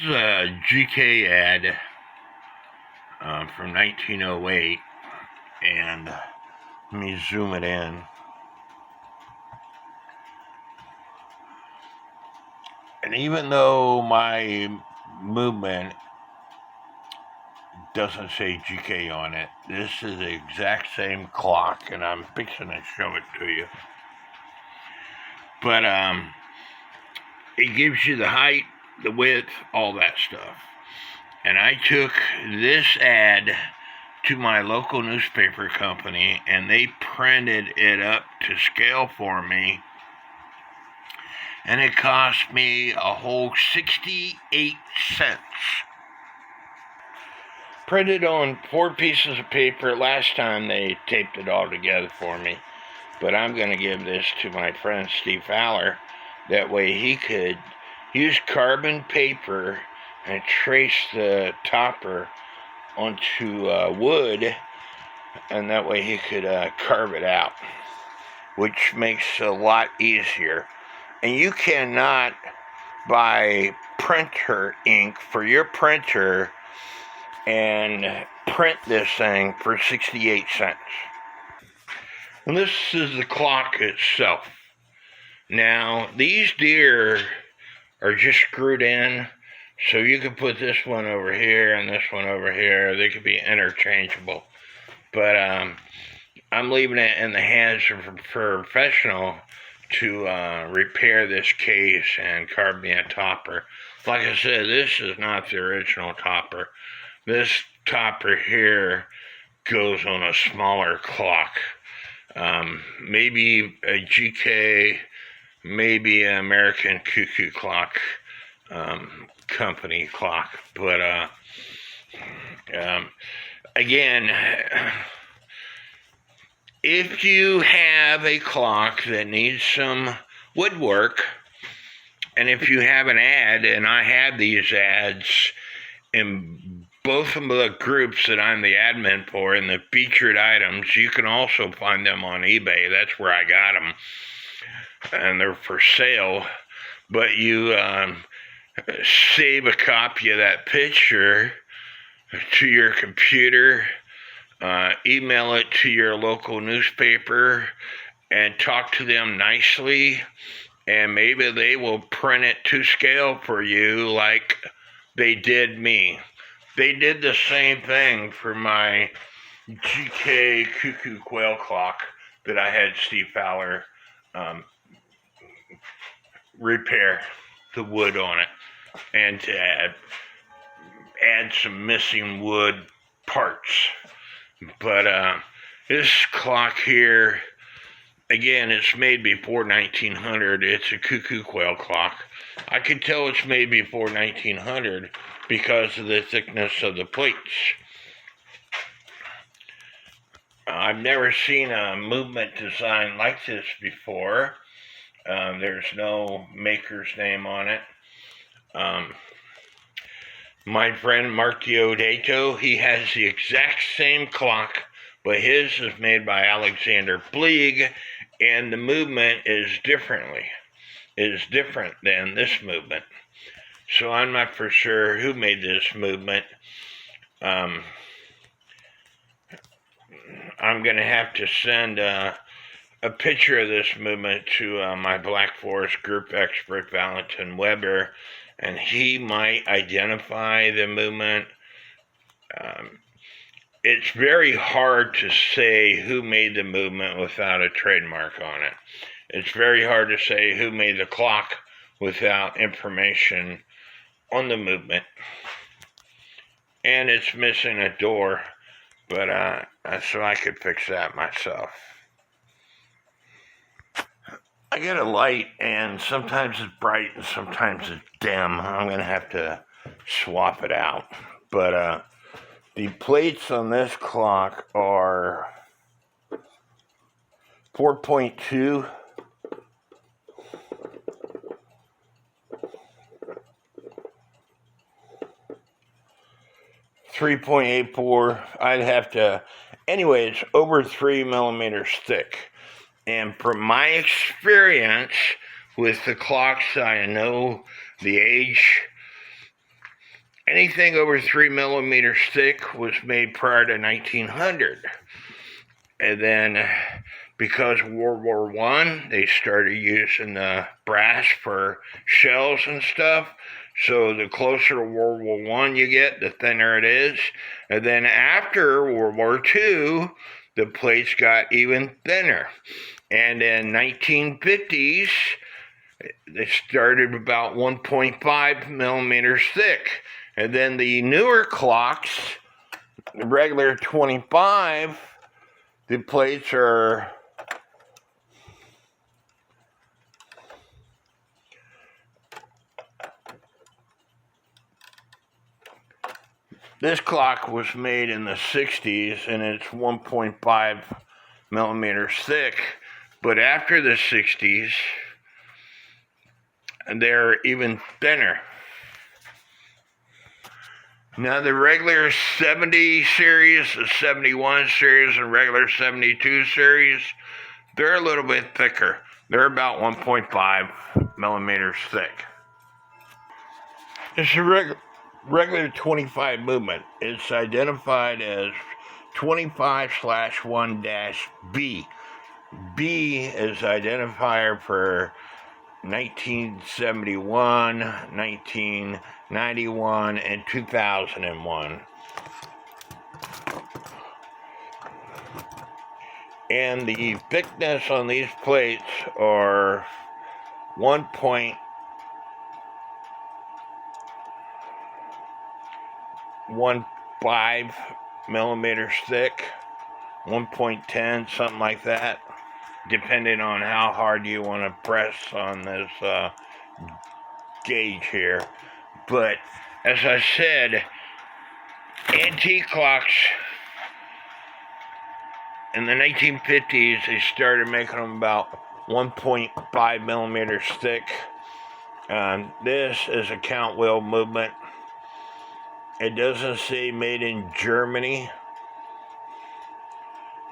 is a GK ad from 1908, and let me zoom it in. And even though my movement doesn't say GK on it, this is the exact same clock, and I'm fixing to show it to you. But it gives you the height, the width, all that stuff. And I took this ad to my local newspaper company, and they printed it up to scale for me, and it cost me a whole 68 cents. Printed on 4 pieces of paper. Last time they taped it all together for me, but I'm going to give this to my friend Steve Fowler. That way he could use carbon paper and trace the topper onto wood, and that way he could carve it out, which makes it a lot easier. And you cannot buy printer ink for your printer and print this thing for 68 cents. And this is the clock itself. Now, these deer are just screwed in, so you could put this one over here and this one over here. They could be interchangeable. But I'm leaving it in the hands of a professional to repair this case and carve me a topper. Like I said, this is not the original topper. This topper here goes on a smaller clock. Maybe a GK, maybe an American Cuckoo clock, company clock. But again, if you have a clock that needs some woodwork, and if you have an ad, and I have these ads in both of the groups that I'm the admin for, and the featured items, you can also find them on eBay. That's where I got them, and they're for sale. But you save a copy of that picture to your computer, email it to your local newspaper, and talk to them nicely, and maybe they will print it to scale for you like they did me. They did the same thing for my GK Cuckoo Kuehl clock that I had Steve Fowler repair the wood on it, and to add some missing wood parts. But this clock here, again, it's made before 1900. It's a Cuckoo Kuehl clock. I can tell it's made before 1900 because of the thickness of the plates. I've never seen a movement design like this before. There's no maker's name on it. My friend Mark Diodato, he has the exact same clock, but his is made by Alexander Fleig, and the movement is different than this movement. So I'm not for sure who made this movement. I'm going to have to send a picture of this movement to my Black Forest group expert, Valentin Weber, and he might identify the movement. It's very hard to say who made the movement without a trademark on it. It's very hard to say who made the clock without information on the movement. And it's missing a door, but so I could fix that myself. I get a light, and sometimes it's bright and sometimes it's dim. I'm going to have to swap it out. But the plates on this clock are 4.2. 3.84. I'd have to, anyway, it's over 3 millimeters thick. And from my experience with the clocks, I know the age anything over 3 millimeters thick was made prior to 1900. And then, because of World War I, they started using brass for shells and stuff. So the closer to World War I you get, the thinner it is. And then after World War II, the plates got even thinner. And in 1950s, they started about 1.5 millimeters thick. And then the newer clocks, the regular 25, the plates are this clock was made in the 60s and it's 1.5 millimeters thick, but after the 60s, they're even thinner. Now the regular 70 series, the 71 series, and regular 72 series, they're a little bit thicker. They're about 1.5 millimeters thick. It's a regular 25 movement. It's identified as 25/1-B. B is identifier for 1971, 1991, and 2001. And the thickness on these plates are 1.15 millimeters thick, 1.10, something like that, depending on how hard you want to press on this gauge here. But as I said, antique clocks in the 1950s, they started making them about 1.5 millimeters thick. This is a count wheel movement. It doesn't say made in Germany,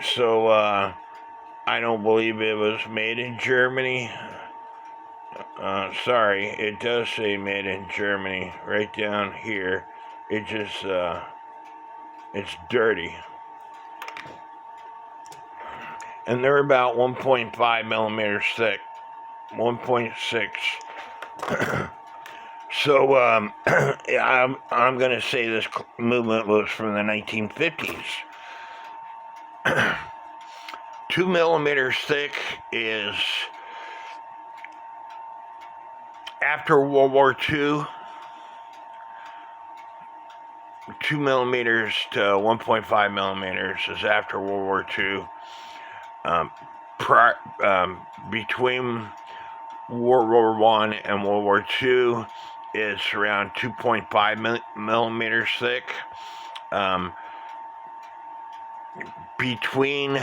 so I don't believe it was made in Germany. Sorry, it does say made in Germany right down here. It just, it's dirty. And they're about 1.5 millimeters thick, 1.6. So, I'm going to say this movement was from the 1950s. 2 millimeters thick is after World War II. 2 millimeters to 1.5 millimeters is after World War II. Between World War I and World War II, it's around 2.5 millimeters thick. Between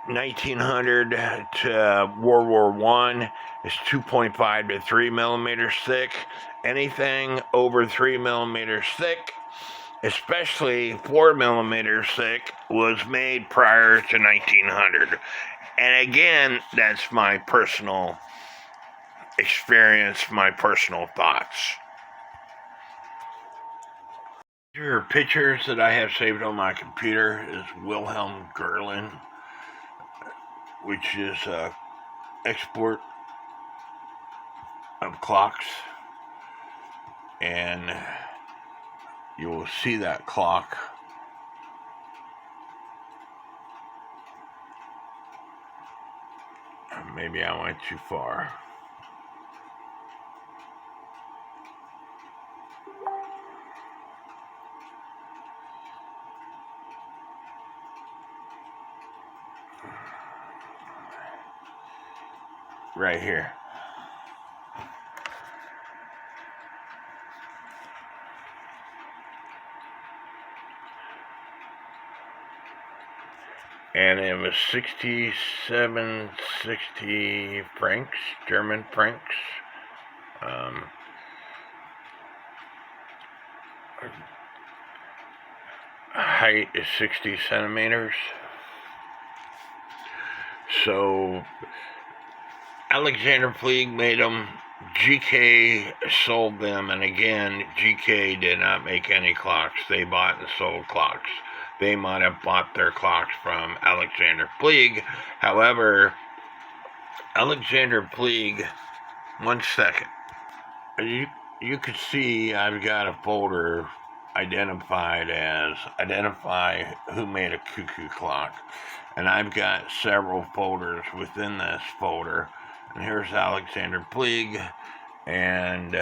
1900 to World War I is 2.5 to 3 millimeters thick. Anything over 3 millimeters thick, especially 4 millimeters thick, was made prior to 1900. And again, that's my personal experience, my personal thoughts. Here are pictures that I have saved on my computer. Is Wilhelm Gerlin, which is export of clocks, and you will see that clock. Maybe I went too far. Right here. And it was 60 francs, German francs. Height is 60 centimeters. So Alexander Fleig made them GK sold them, and again, GK did not make any clocks. They bought and sold clocks. They might have bought their clocks from Alexander Fleig. However, Alexander Fleig, one second. You can see I've got a folder identify who made a cuckoo clock. And I've got several folders within this folder. And here's Alexander Fleig. And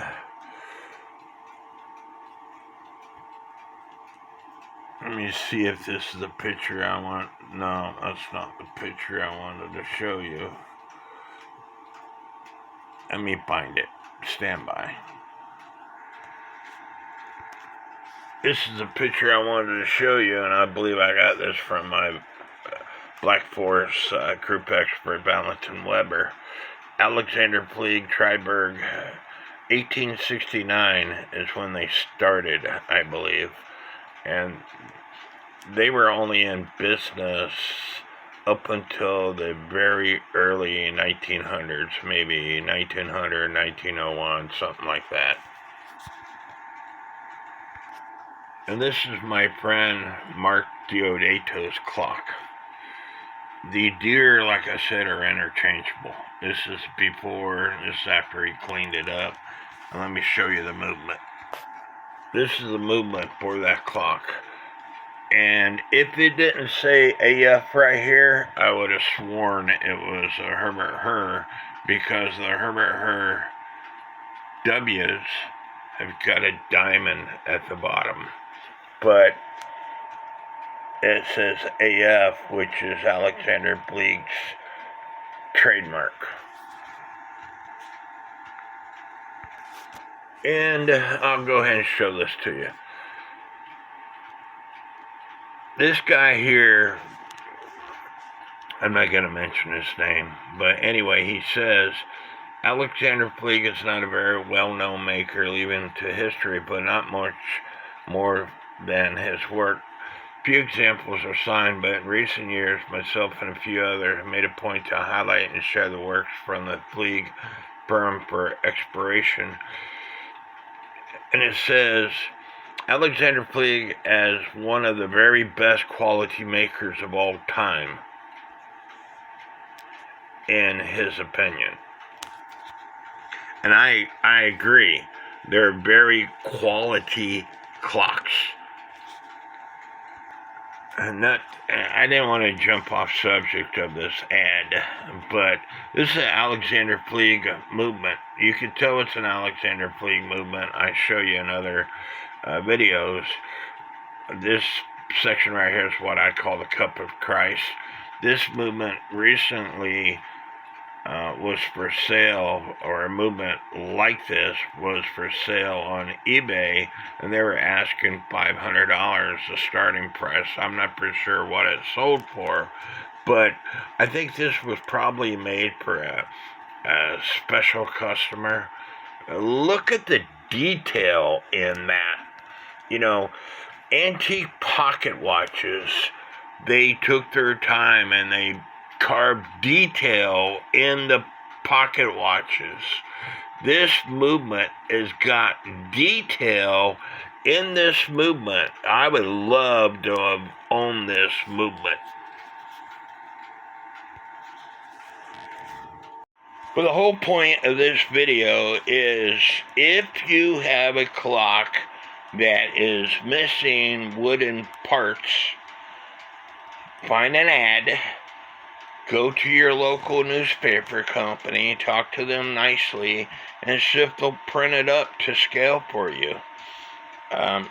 let me see if this is the picture I want. No, that's not the picture I wanted to show you. Let me find it. Stand by. This is the picture I wanted to show you, and I believe I got this from my Black Forest group expert, Valentin Weber. Alexander Fleig, Triberg, 1869 is when they started, I believe. And they were only in business up until the very early 1900s, maybe 1900, 1901, something like that. And this is my friend Mark Diodato's clock. The deer, like I said, are interchangeable. This is before, this is after he cleaned it up. And let me show you the movement. This is the movement for that clock. And if it didn't say AF right here, I would have sworn it was a Herbert Hur, because the Herbert Hur W's have got a diamond at the bottom. But it says AF, which is Alexander Fleig's trademark. And I'll go ahead and show this to you. This guy here, I'm not going to mention his name, but anyway, he says, Alexander Fleig is not a very well-known maker, leaving to history, but not much more than his work. Few examples are signed, but in recent years, myself and a few others have made a point to highlight and share the works from the Fleig firm for exploration. And it says, Alexander Fleig as one of the very best quality makers of all time, in his opinion. And I agree. They're very quality clocks. I didn't want to jump off subject of this ad, but this is an Alexander Fleig movement. You can tell it's an Alexander Fleig movement. I show you in other videos. This section right here is what I call the Cup of Christ. This movement recently was for sale, or a movement like this was for sale on eBay, and they were asking $500 the starting price. I'm not pretty sure what it sold for, but I think this was probably made for a special customer. Look at the detail in that. You know, antique pocket watches, they took their time and they carved detail in the pocket watches. This movement has got detail in this movement. I would love to have owned this movement. But the whole point of this video is, if you have a clock that is missing wooden parts, find an ad, go to your local newspaper company, talk to them nicely, and see if they'll print it up to scale for you.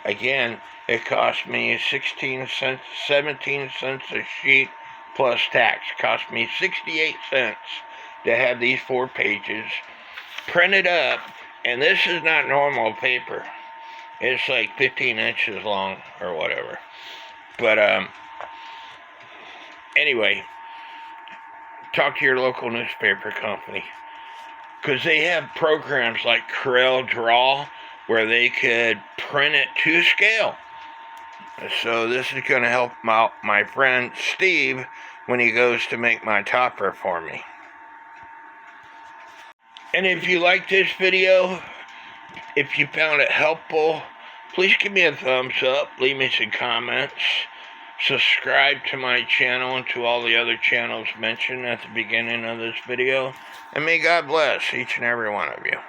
Again, it cost me 16 cents, 17 cents a sheet plus tax. It cost me 68 cents to have these 4 pages printed up, and this is not normal paper. It's like 15 inches long or whatever. But anyway, talk to your local newspaper company, because they have programs like Kuehl Draw where they could print it to scale. So this is going to help my friend Steve when he goes to make my topper for me. And if you like this video, if you found it helpful, please give me a thumbs up, leave me some comments, subscribe to my channel and to all the other channels mentioned at the beginning of this video, and may God bless each and every one of you.